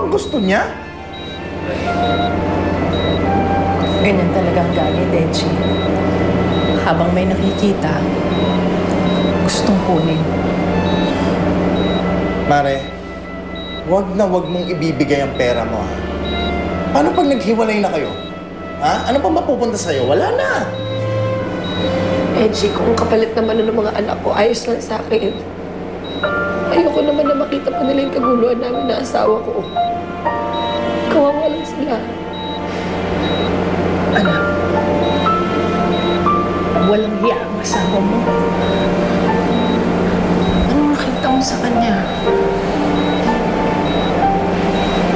bang gusto niya? Ganyan talaga ang galit, Edgy. Habang may nakikita, gustong kunin. Mare, wag na wag mong ibibigay ang pera mo, ha? Paano pag naghiwalay na kayo? Ha? Ano pa mapupunta sa'yo? Wala na! Edgy, kung kapalit naman ng mga anak ko, ayos lang sa akin. Ayoko naman na makita pa nila yung kaguluhan namin na asawa ko. Kawawa lang sila. Anak, walang hiya ang asawa mo. Anong nakita mo sa kanya?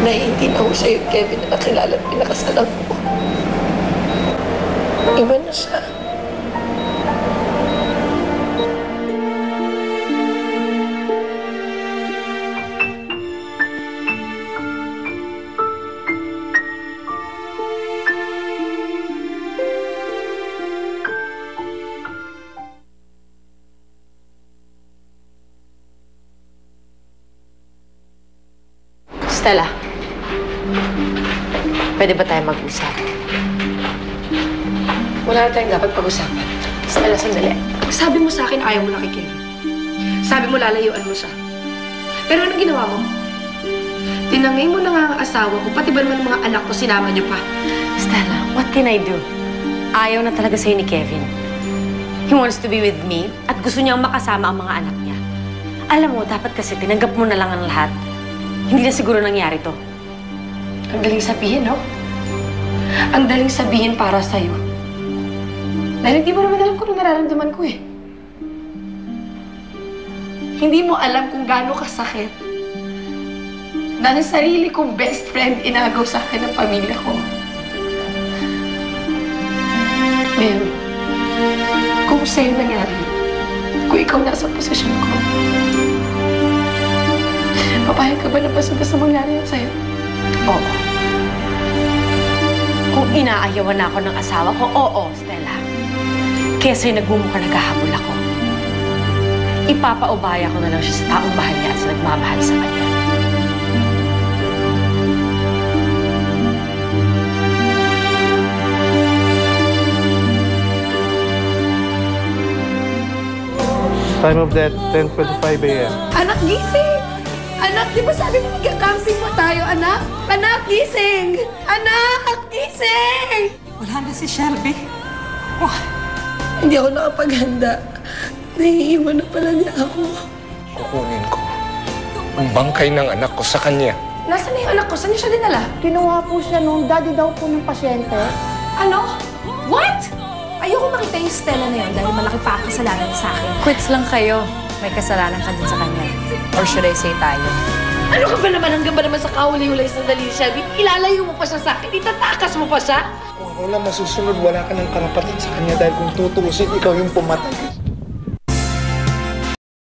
Naiintindihan ko sa'yo, Kevin, na nakilala at pinakasalan ko. Iba na siya. Stella, pwede ba tayo mag-usap? Wala na tayong dapat pag-usapan. Stella, sandali. Sabi mo sa akin ayaw mo na kay Kevin. Sabi mo lalayuan mo siya. Pero anong ginawa mo? Tinangay mo na nga ang asawa ko, pati ba naman mga anak ko sinama niyo pa? Stella, what can I do? Ayaw na talaga sa'yo ni Kevin. He wants to be with me at gusto niyang makasama ang mga anak niya. Alam mo, dapat kasi tinanggap mo na lang ang lahat. Hindi na siguro nangyari to. Ang daling sabihin, no? Ang daling sabihin para sa'yo. Dahil hindi mo naman alam kung ano nararamdaman ko eh. Hindi mo alam kung gaano kasakit na ang sarili kong best friend inagaw sa akin ng pamilya ko. Mel, kung sa'yo nangyari, kung ikaw nasa posisyon ko, papayag ka ba na basta-basta mangyari yan sa'yo? Oo. Kung inaayawan na ako ng asawa ko, oo, Stella. Kesa yung nagmumukha naghahabol ako. Ipapaubaya ko na lang siya sa taong mahal niya at sa nagmamahal sa kanya. Time of death, 10:25 a.m. Anak, gising! Anak, di ba sabi mo magka-camping mo tayo, anak? Anak, gising! Anak, gising! Wala na si Shelby. Oh. Hindi ako nakapaghanda. Naiiwan na pala niya ako. Kukunin ko ang bangkay ng anak ko sa kanya. Nasaan na yung anak ko? Saan niya siya dinala? Kinuha po siya nung daddy daw po ng pasyente. Ano? What? Ayoko makita yung Stella na yun dahil malaki pa ang kasalanan niya sa akin. Quits lang kayo. May kasalanan ka din sa kanya. Or should I say tayo? Ano ka ba naman? Hanggang ba naman sa kahuli-hulay sa dali, Shelby? Ilalayo mo pa siya sa akin? Itatakas mo pa siya? Kung ako lang masusunod, wala ka ng karapatan sa kanya dahil kung tutuusin, ikaw yung pumatay.